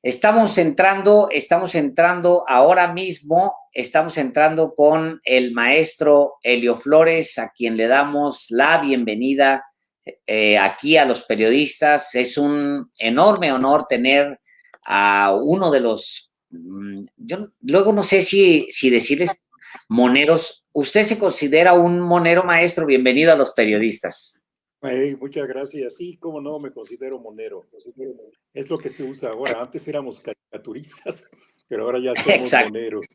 Estamos entrando ahora mismo, estamos entrando con el maestro Elio Flores, a quien le damos la bienvenida aquí a los periodistas. Es un enorme honor tener a uno de los, yo luego no sé si decirles moneros. ¿Usted se considera un monero, maestro? Bienvenido a los periodistas. Hey, muchas gracias. Sí, cómo no, me considero monero. Es lo que se usa ahora. Antes éramos caricaturistas, pero ahora ya somos Exacto. moneros.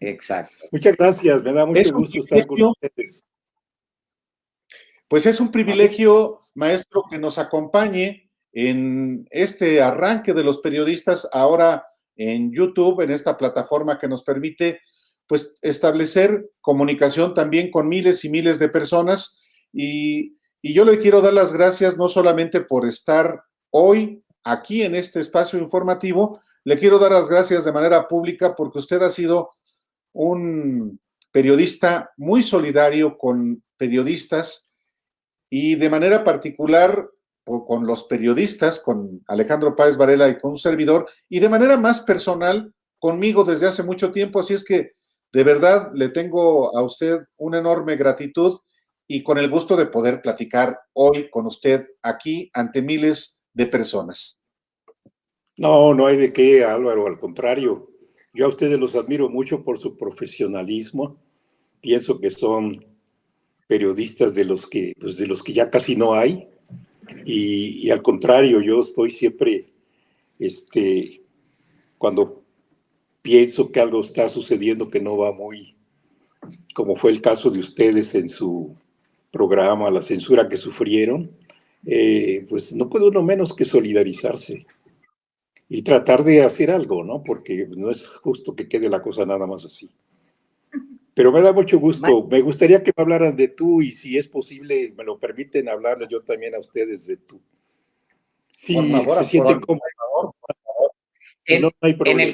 Exacto. Muchas gracias, me da mucho gusto estar con ustedes. Pues es un privilegio, maestro, que nos acompañe en este arranque de los periodistas ahora en YouTube, en esta plataforma que nos permite pues establecer comunicación también con miles y miles de personas. Y yo le quiero dar las gracias no solamente por estar hoy aquí en este espacio informativo, le quiero dar las gracias de manera pública porque usted ha sido un periodista muy solidario con periodistas y de manera particular con los periodistas, con Alejandro Páez Varela y con un servidor, y de manera más personal conmigo desde hace mucho tiempo. Así es que de verdad le tengo a usted una enorme gratitud y con el gusto de poder platicar hoy con usted aquí ante miles de personas. No, no hay de qué, Álvaro, al contrario. Yo a ustedes los admiro mucho por su profesionalismo. Pienso que son periodistas de los que ya casi no hay. Y al contrario, yo estoy siempre, cuando pienso que algo está sucediendo que no va muy, como fue el caso de ustedes en su programa, la censura que sufrieron, pues no puede uno menos que solidarizarse y tratar de hacer algo, ¿no? Porque no es justo que quede la cosa nada más así. Pero me da mucho gusto. Me gustaría que me hablaran de tú y si es posible, me lo permiten hablarles yo también a ustedes de tú. Si por favor, se sienten cómodos, no hay problema.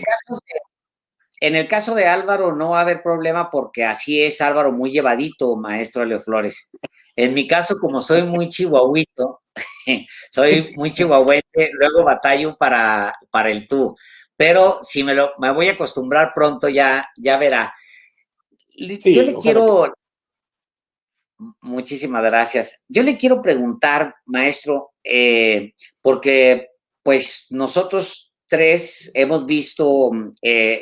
En el caso de Álvaro no va a haber problema porque así es Álvaro, muy llevadito, maestro Leo Flores. En mi caso, como soy muy chihuahuito, soy muy chihuahuense, luego batallo para el tú. Pero si me voy a acostumbrar pronto, ya verá. Sí, yo le quiero, muchísimas gracias. Yo le quiero preguntar, maestro, porque pues nosotros tres hemos visto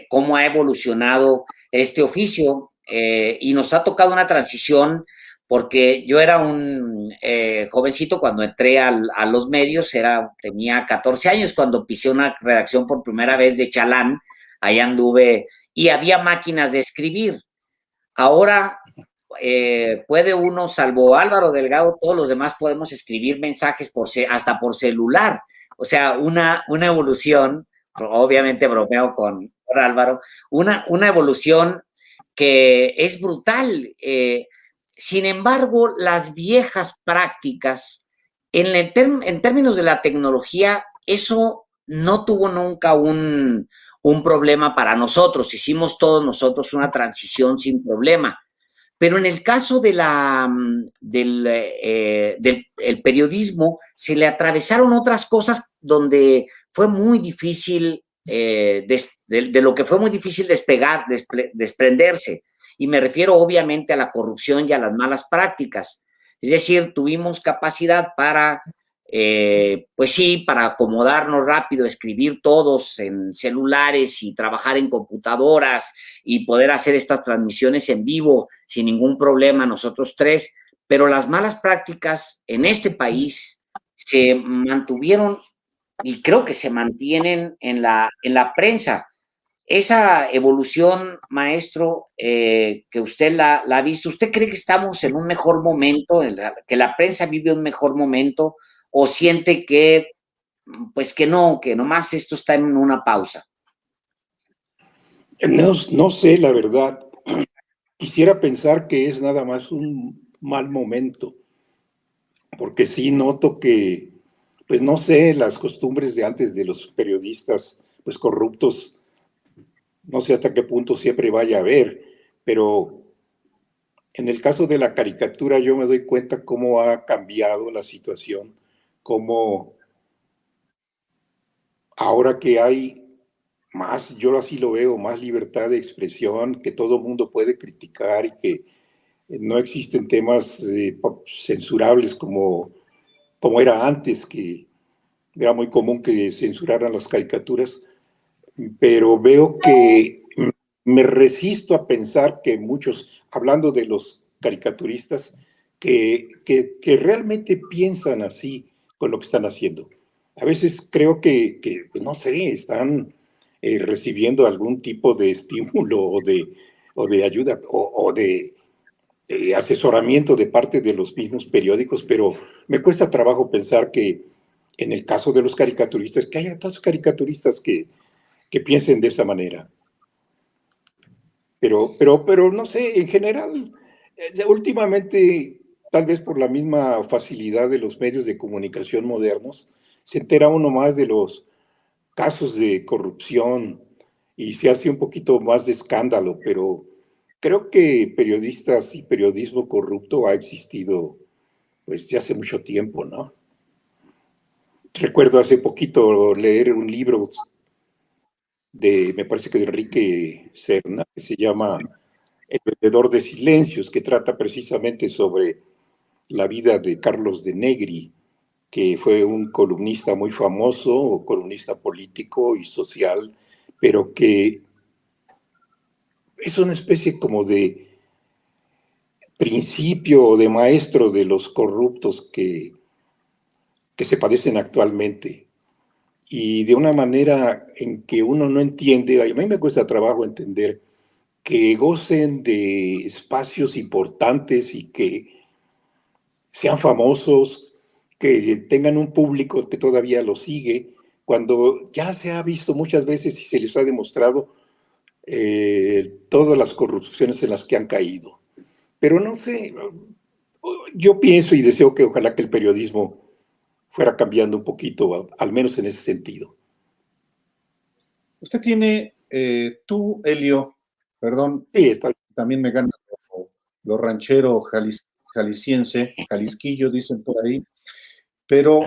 cómo ha evolucionado este oficio y nos ha tocado una transición porque yo era un jovencito cuando entré a los medios, tenía 14 años cuando pisé una redacción por primera vez de Chalán, ahí anduve y había máquinas de escribir. Ahora puede uno, salvo Álvaro Delgado, todos los demás podemos escribir mensajes hasta por celular. O sea, una evolución, obviamente bromeo con Álvaro, una evolución que es brutal. Sin embargo, las viejas prácticas, en términos de la tecnología, eso no tuvo nunca un problema para nosotros. Hicimos todos nosotros una transición sin problema. Pero en el caso del el periodismo, se le atravesaron otras cosas donde fue muy difícil, de lo que fue muy difícil desprenderse. Y me refiero obviamente a la corrupción y a las malas prácticas. Es decir, tuvimos capacidad para, pues sí, para acomodarnos rápido, escribir todos en celulares y trabajar en computadoras y poder hacer estas transmisiones en vivo sin ningún problema nosotros tres, pero las malas prácticas en este país se mantuvieron y creo que se mantienen en la prensa. Esa evolución, maestro, que usted la ha visto, ¿usted cree que estamos en un mejor momento, que la prensa vive un mejor momento, o siente que, pues que no, que nomás esto está en una pausa? No sé, la verdad. Quisiera pensar que es nada más un mal momento, porque sí noto que, pues no sé, las costumbres de antes de los periodistas, pues corruptos, no sé hasta qué punto siempre vaya a haber, pero en el caso de la caricatura yo me doy cuenta cómo ha cambiado la situación, cómo ahora que hay más, yo así lo veo, más libertad de expresión, que todo mundo puede criticar y que no existen temas censurables como era antes, que era muy común que censuraran las caricaturas, pero veo que me resisto a pensar que muchos, hablando de los caricaturistas, que realmente piensan así con lo que están haciendo. A veces creo que pues, no sé, están recibiendo algún tipo de estímulo o de ayuda o de asesoramiento de parte de los mismos periódicos, pero me cuesta trabajo pensar que en el caso de los caricaturistas, que haya tantos caricaturistas que piensen de esa manera. Pero no sé, en general, últimamente, tal vez por la misma facilidad de los medios de comunicación modernos, se entera uno más de los casos de corrupción y se hace un poquito más de escándalo, pero creo que periodistas y periodismo corrupto ha existido pues ya hace mucho tiempo, ¿no? Recuerdo hace poquito leer un libro me parece que de Enrique Serna, que se llama El vendedor de silencios, que trata precisamente sobre la vida de Carlos de Negri, que fue un columnista muy famoso, columnista político y social, pero que es una especie como de principio o de maestro de los corruptos que se padecen actualmente. Y de una manera en que uno no entiende, a mí me cuesta trabajo entender que gocen de espacios importantes y que sean famosos, que tengan un público que todavía los sigue, cuando ya se ha visto muchas veces y se les ha demostrado todas las corrupciones en las que han caído. Pero no sé, yo pienso y deseo que ojalá que el periodismo fuera cambiando un poquito, al menos en ese sentido. Usted tiene, tú, Elio, perdón, Sí, está. también me gana lo ranchero jalisciense, jalisquillo, dicen por ahí, pero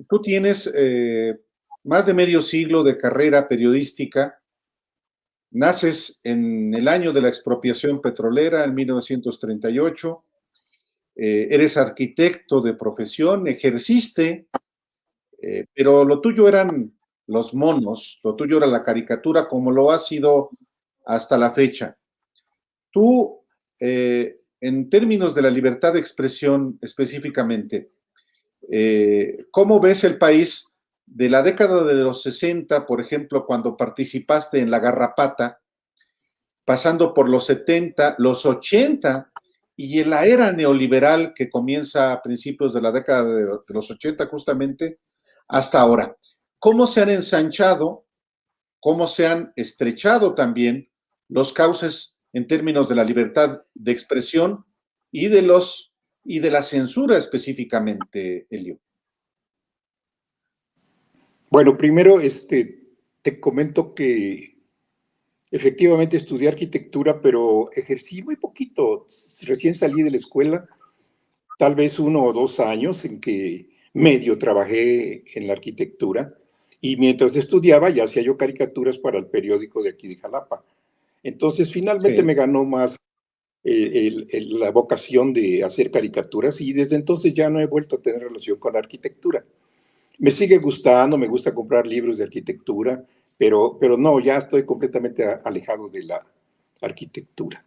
tú tienes más de medio siglo de carrera periodística. Naces en el año de la expropiación petrolera, en 1938. Eres arquitecto de profesión, ejerciste, pero lo tuyo eran los monos, lo tuyo era la caricatura, como lo ha sido hasta la fecha. Tú, en términos de la libertad de expresión específicamente, ¿cómo ves el país de la década de los 60, por ejemplo, cuando participaste en La Garrapata, pasando por los 70, los 80 y en la era neoliberal que comienza a principios de la década de los 80 justamente, hasta ahora? ¿Cómo se han ensanchado, cómo se han estrechado también los cauces en términos de la libertad de expresión y de la censura específicamente, Elio? Bueno, primero te comento que efectivamente estudié arquitectura, pero ejercí muy poquito. Recién salí de la escuela, tal vez 1 o 2 años en que medio trabajé en la arquitectura y mientras estudiaba ya hacía yo caricaturas para el periódico de aquí de Jalapa. Entonces finalmente Sí. me ganó más la vocación de hacer caricaturas y desde entonces ya no he vuelto a tener relación con la arquitectura. Me sigue gustando, me gusta comprar libros de arquitectura, pero no, ya estoy completamente alejado de la arquitectura.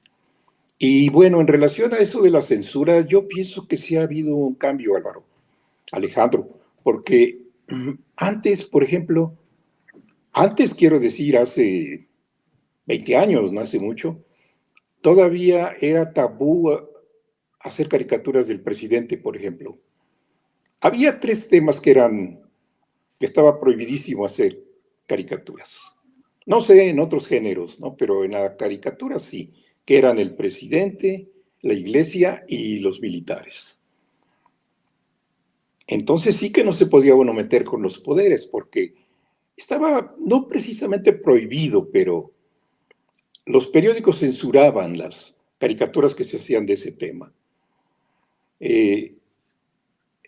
Y bueno, en relación a eso de la censura, yo pienso que sí ha habido un cambio, Álvaro, Alejandro, porque antes, por ejemplo, antes quiero decir, hace 20 años, no hace mucho, todavía era tabú hacer caricaturas del presidente, por ejemplo. Había 3 temas que estaba prohibidísimo hacer caricaturas. No sé en otros géneros, ¿no? Pero en la caricatura sí, que eran el presidente, la iglesia y los militares. Entonces sí que no se podía uno meter con los poderes, porque estaba no precisamente prohibido, pero los periódicos censuraban las caricaturas que se hacían de ese tema.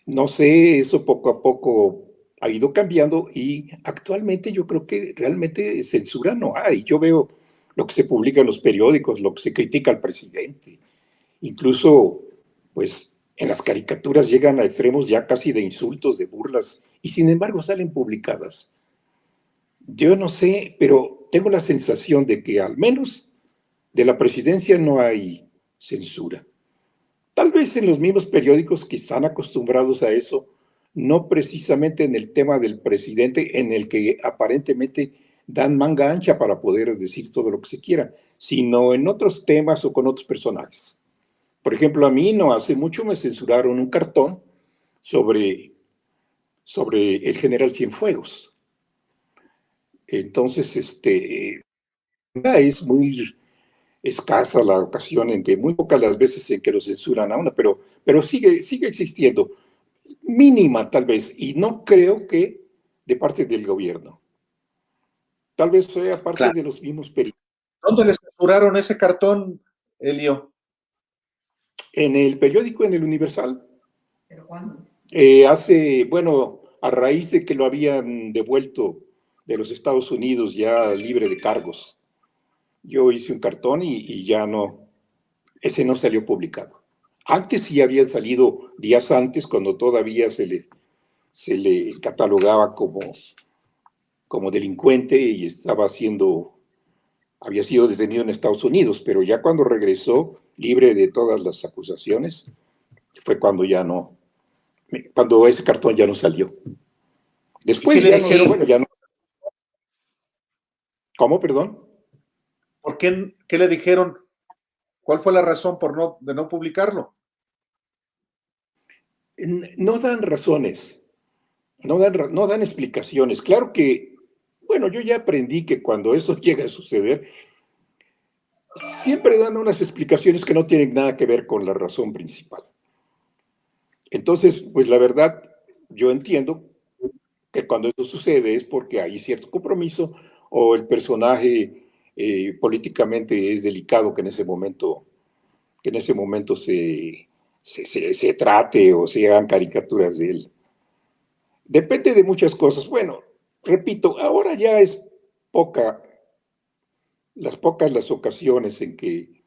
No sé, eso poco a poco ha ido cambiando y actualmente yo creo que realmente censura no hay. Yo veo lo que se publica en los periódicos, lo que se critica al presidente. Incluso, pues, en las caricaturas llegan a extremos ya casi de insultos, de burlas, y sin embargo salen publicadas. Yo no sé, pero tengo la sensación de que al menos de la presidencia no hay censura. Tal vez en los mismos periódicos que están acostumbrados a eso, no precisamente en el tema del presidente, en el que aparentemente dan manga ancha para poder decir todo lo que se quiera, sino en otros temas o con otros personajes. Por ejemplo, a mí no hace mucho me censuraron un cartón sobre, sobre el general Cienfuegos. Entonces, es muy escasa la ocasión en que, muy pocas las veces en que lo censuran a uno, pero sigue existiendo, mínima tal vez, y no creo que de parte del gobierno. Tal vez sea parte Claro. de los mismos periodistas. ¿Dónde les censuraron ese cartón, Elio? En el periódico, en el Universal, ¿Pero cuándo? bueno, a raíz de que lo habían devuelto de los Estados Unidos ya libre de cargos, yo hice un cartón y ya no, ese no salió publicado. Antes sí habían salido días antes, cuando todavía se le catalogaba como delincuente y había sido detenido en Estados Unidos, pero ya cuando regresó libre de todas las acusaciones, fue cuando ya no, cuando ese cartón ya no salió. Después ya no, bueno, ya no. ¿Cómo, perdón? ¿Por qué le dijeron? ¿Cuál fue la razón de no publicarlo? No dan razones, no dan explicaciones. Claro que, bueno, yo ya aprendí que cuando eso llega a suceder, siempre dan unas explicaciones que no tienen nada que ver con la razón principal. Entonces, pues la verdad, yo entiendo que cuando eso sucede es porque hay cierto compromiso o el personaje políticamente es delicado que en ese momento se trate o se hagan caricaturas de él. Depende de muchas cosas. Bueno, repito, ahora ya es pocas las ocasiones en que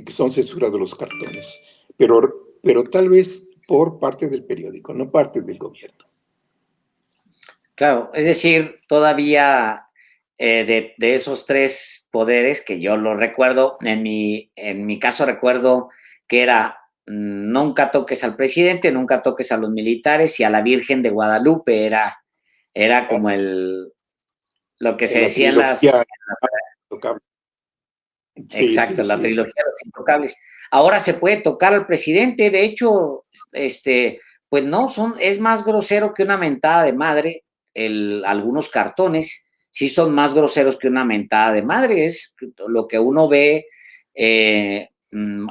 son censurados los cartones, pero tal vez por parte del periódico, no parte del gobierno. Claro, es decir, todavía de esos tres poderes que yo lo recuerdo, en mi caso recuerdo que era nunca toques al presidente, nunca toques a los militares y a la Virgen de Guadalupe, era como lo que se decía en las... Exacto, la trilogía de los intocables. Ahora se puede tocar al presidente, de hecho, pues no, es más grosero que una mentada de madre. Algunos cartones sí son más groseros que una mentada de madre, es lo que uno ve.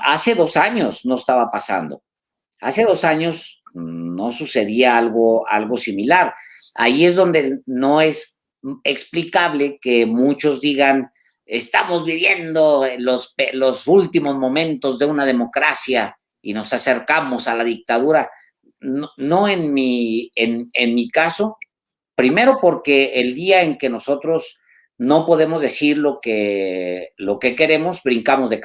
Hace 2 años no estaba pasando. Hace 2 años no sucedía algo similar. Ahí es donde no es explicable que muchos digan, estamos viviendo los últimos momentos de una democracia y nos acercamos a la dictadura. No en mi caso, primero porque el día en que nosotros no podemos decir lo que queremos, brincamos de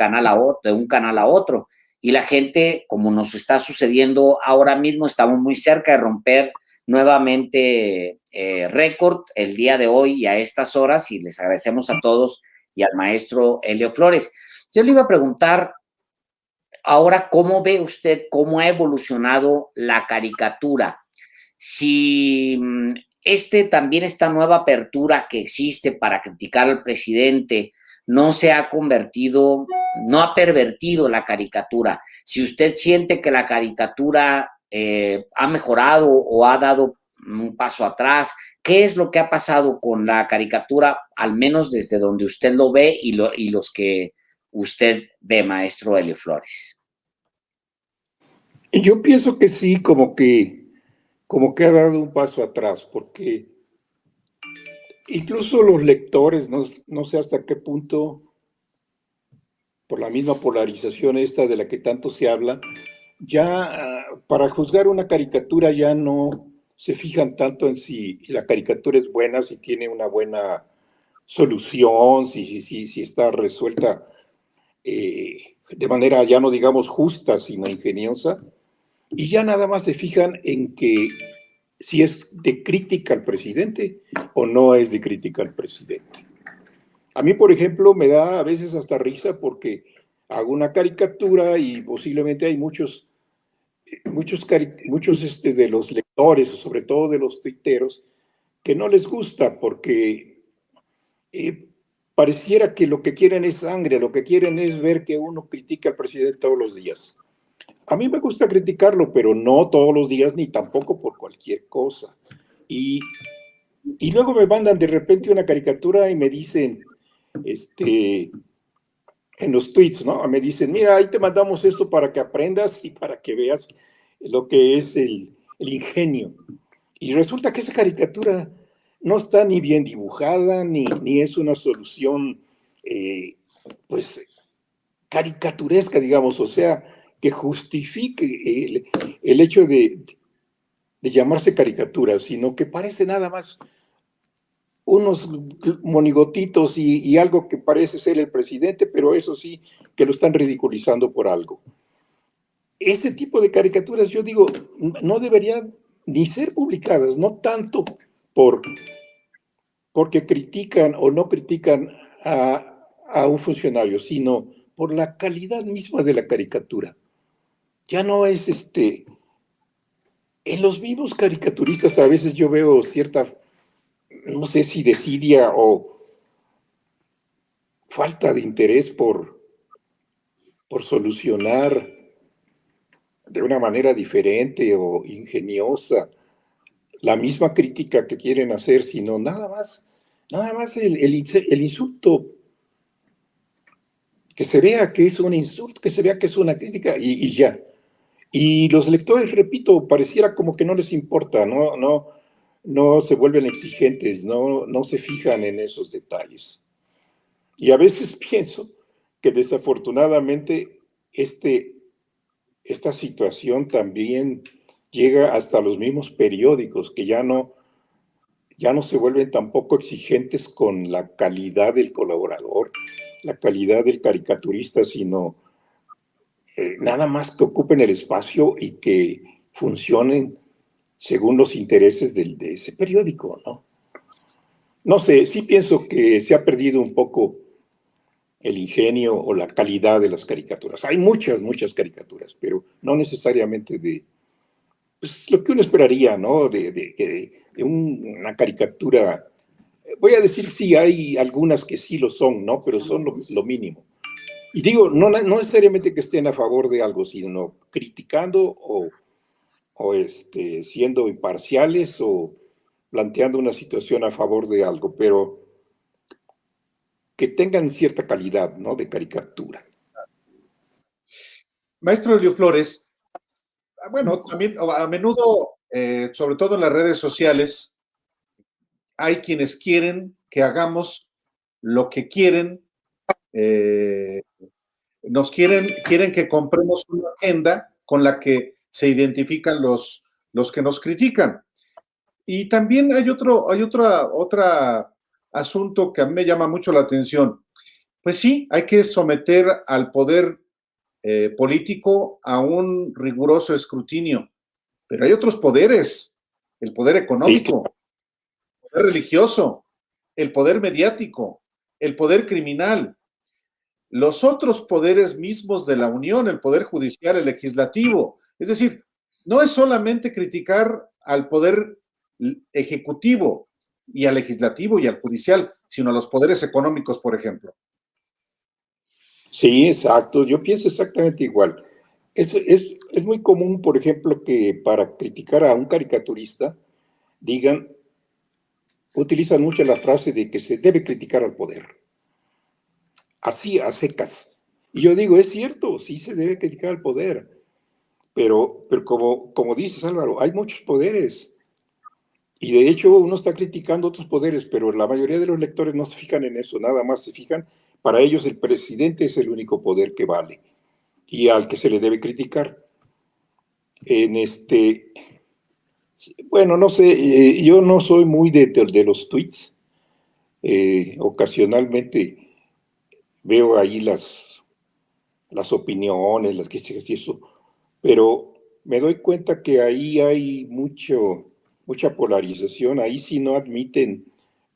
un canal a otro. Y la gente, como nos está sucediendo ahora mismo, estamos muy cerca de romper nuevamente récord el día de hoy y a estas horas, y les agradecemos a todos y al maestro Elio Flores. Yo le iba a preguntar ahora, ¿cómo ve usted cómo ha evolucionado la caricatura? Si también esta nueva apertura que existe para criticar al presidente no se ha convertido, no ha pervertido la caricatura. Si usted siente que la caricatura ha mejorado o ha dado un paso atrás, ¿qué es lo que ha pasado con la caricatura, al menos desde donde usted lo ve y los que usted ve, maestro Elio Flores? Yo pienso que sí, como que ha dado un paso atrás, porque incluso los lectores, no sé hasta qué punto, por la misma polarización esta de la que tanto se habla, ya para juzgar una caricatura ya no se fijan tanto en si la caricatura es buena, si tiene una buena solución, si está resuelta de manera ya no digamos justa, sino ingeniosa, y ya nada más se fijan en que si es de crítica al presidente o no es de crítica al presidente. A mí, por ejemplo, me da a veces hasta risa porque hago una caricatura y posiblemente hay muchos de los lectores, sobre todo de los tuiteros, que no les gusta porque pareciera que lo que quieren es sangre, lo que quieren es ver que uno critica al presidente todos los días. A mí me gusta criticarlo, pero no todos los días ni tampoco por cualquier cosa. Y luego me mandan de repente una caricatura y me dicen, en los tweets, ¿no? Me dicen, mira, ahí te mandamos esto para que aprendas y para que veas lo que es el ingenio. Y resulta que esa caricatura no está ni bien dibujada, ni es una solución, pues, caricaturesca, digamos, o sea, que justifique el hecho de llamarse caricatura, sino que parece nada más unos monigotitos y algo que parece ser el presidente, pero eso sí, que lo están ridiculizando por algo. Ese tipo de caricaturas, yo digo, no deberían ni ser publicadas, no tanto porque critican o no critican a un funcionario, sino por la calidad misma de la caricatura. Ya no es en los mismos caricaturistas a veces yo veo cierta, no sé si desidia o falta de interés por solucionar de una manera diferente o ingeniosa la misma crítica que quieren hacer, sino nada más el insulto, que se vea que es un insulto, que se vea que es una crítica y ya. Y los lectores, repito, pareciera como que no les importa, no se vuelven exigentes, no se fijan en esos detalles. Y a veces pienso que desafortunadamente esta situación también llega hasta los mismos periódicos, que ya no se vuelven tampoco exigentes con la calidad del colaborador, la calidad del caricaturista, sino nada más que ocupen el espacio y que funcionen según los intereses de ese periódico, ¿no? No sé, sí pienso que se ha perdido un poco el ingenio o la calidad de las caricaturas. Hay muchas caricaturas, pero no necesariamente de pues, lo que uno esperaría, ¿no? De una caricatura. Voy a decir, sí, hay algunas que sí lo son, ¿no? Pero son lo mínimo. Y digo, no necesariamente que estén a favor de algo, sino criticando o siendo imparciales o planteando una situación a favor de algo, pero que tengan cierta calidad, ¿no? De caricatura. Maestro Elio Flores, bueno, también a menudo, sobre todo en las redes sociales, hay quienes quieren que hagamos lo que quieren, quieren que compremos una agenda con la que se identifican los que nos critican. Y también hay otro asunto que a mí me llama mucho la atención. Pues sí, hay que someter al poder político a un riguroso escrutinio, pero hay otros poderes, el poder económico, el poder religioso, el poder mediático, el poder criminal, los otros poderes mismos de la Unión, el poder judicial, el legislativo. Es decir, no es solamente criticar al poder ejecutivo y al legislativo y al judicial, sino a los poderes económicos, por ejemplo. Sí, exacto. Yo pienso exactamente igual. Es muy común, por ejemplo, que para criticar a un caricaturista utilizan mucho la frase de que se debe criticar al poder. Así, a secas. Y yo digo, es cierto, sí se debe criticar al poder. Pero como dices, Álvaro, hay muchos poderes. Y de hecho uno está criticando otros poderes, pero la mayoría de los lectores no se fijan en eso, nada más se fijan, para ellos el presidente es el único poder que vale y al que se le debe criticar. Bueno, no sé, yo no soy muy de los tweets. Ocasionalmente veo ahí las opiniones, las críticas y eso, pero me doy cuenta que ahí hay mucha polarización. Ahí sí no admiten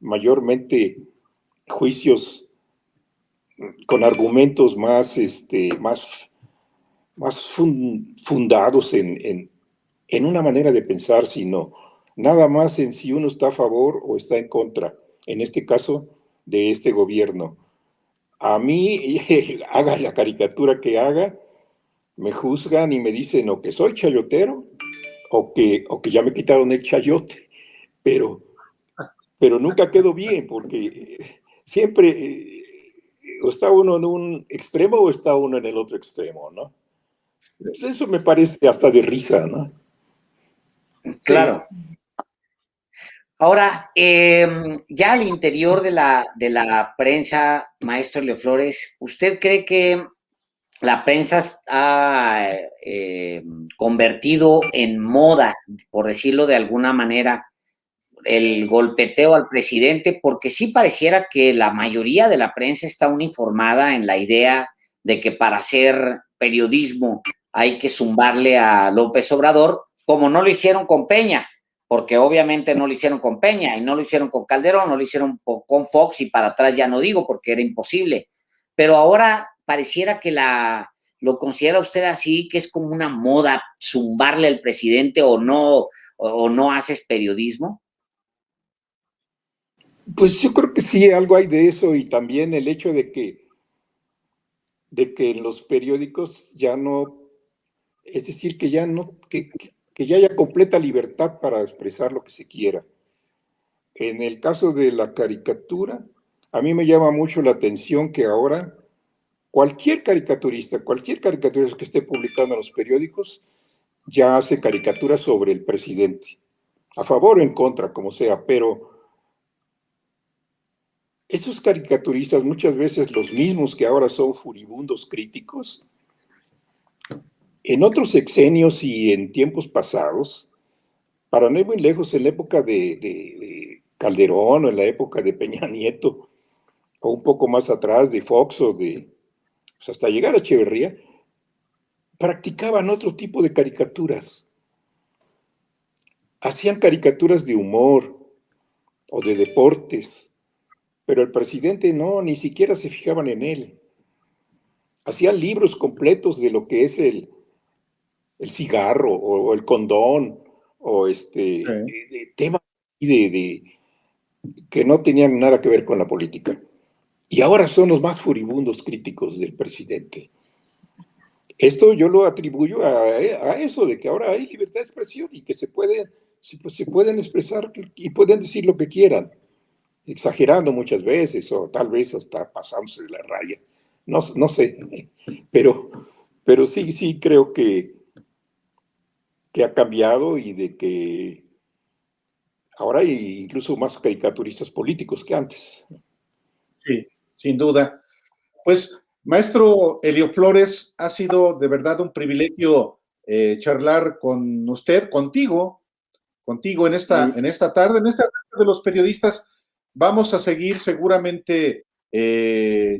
mayormente juicios con argumentos más fundados en una manera de pensar, sino nada más en si uno está a favor o está en contra, en este caso, de este gobierno. A mí, haga la caricatura que haga, me juzgan y me dicen o que soy chayotero o que ya me quitaron el chayote, pero, pero nunca quedo bien porque siempre o está uno en un extremo o está uno en el otro extremo, ¿no? Eso me parece hasta de risa, ¿no? Claro. Ahora, ya al interior de la prensa, maestro Leo Flores, ¿usted cree que la prensa ha convertido en moda, por decirlo de alguna manera, el golpeteo al presidente? Porque sí pareciera que la mayoría de la prensa está uniformada en la idea de que para hacer periodismo hay que zumbarle a López Obrador, como no lo hicieron con Peña, porque obviamente no lo hicieron con Peña y no lo hicieron con Calderón, no lo hicieron con Fox y para atrás ya no digo porque era imposible. Pero ahora pareciera que lo considera usted así, que es como una moda zumbarle al presidente o no haces periodismo. Pues yo creo que sí, algo hay de eso y también el hecho de que en los periódicos ya no, es decir, que ya no, que ya haya completa libertad para expresar lo que se quiera. En el caso de la caricatura, a mí me llama mucho la atención que ahora cualquier caricaturista que esté publicando en los periódicos, ya hace caricaturas sobre el presidente, a favor o en contra, como sea, pero esos caricaturistas, muchas veces los mismos que ahora son furibundos críticos, en otros sexenios y en tiempos pasados, para no ir muy lejos, en la época de Calderón o en la época de Peña Nieto, o un poco más atrás de Fox pues hasta llegar a Echeverría, practicaban otro tipo de caricaturas. Hacían caricaturas de humor o de deportes, pero el presidente no, ni siquiera se fijaban en él. Hacían libros completos de lo que es el cigarro o el condón o Sí. temas que no tenían nada que ver con la política. Y ahora son los más furibundos críticos del presidente. Esto yo lo atribuyo a eso, de que ahora hay libertad de expresión y que se pueden expresar y pueden decir lo que quieran, exagerando muchas veces o tal vez hasta pasándose de la raya. No sé, pero sí creo que ha cambiado y de que ahora hay incluso más caricaturistas políticos que antes. Sí, sin duda. Pues, maestro Elio Flores, ha sido de verdad un privilegio charlar con usted, contigo en esta tarde de los periodistas. Vamos a seguir seguramente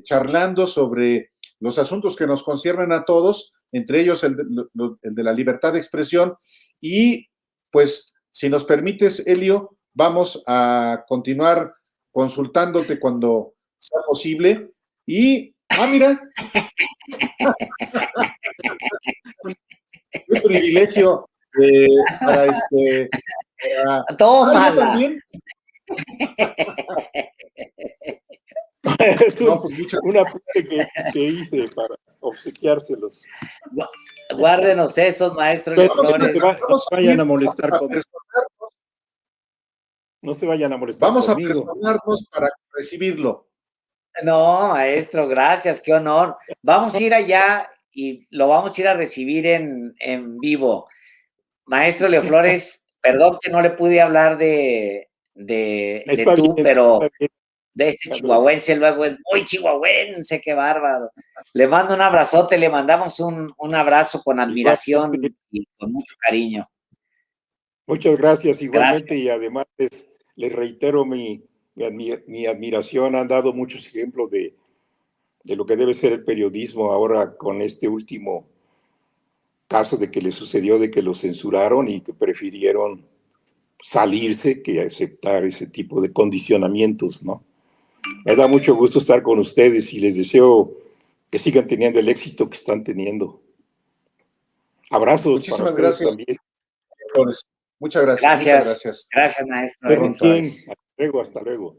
charlando sobre los asuntos que nos conciernen a todos, entre ellos el de la libertad de expresión. Y pues, si nos permites, Elio, vamos a continuar consultándote cuando sea posible. Y, mira, qué privilegio para para... yo Tómala. también. Es No, pues muchas una apunte que hice para obsequiárselos. Guárdenos esos, maestro Leo Pero vamos no Flores. se vamos a vayan ir, a molestar a personarnos, no se vayan a molestar vamos a conmigo. personarnos para recibirlo. No, maestro, gracias, qué honor. Vamos a ir allá y lo vamos a ir a recibir en vivo. Maestro Leo Flores, perdón que no le pude hablar de Está bien, tú, pero está bien. de este chihuahuense luego es muy chihuahuense, qué bárbaro. Le mando un abrazote, le mandamos un abrazo con Igualmente, admiración y con mucho cariño. Muchas gracias igualmente Gracias. y además les reitero mi admiración. Han dado muchos ejemplos de lo que debe ser el periodismo ahora con este último caso de que le sucedió, de que lo censuraron y que prefirieron salirse que aceptar ese tipo de condicionamientos, ¿no? Me da mucho gusto estar con ustedes y les deseo que sigan teniendo el éxito que están teniendo. Abrazos para Muchísimas ustedes gracias, también. doctores. Muchas gracias, muchas Gracias. gracias. Gracias, maestro. Estén muy Pronto. bien. Hasta luego, hasta luego.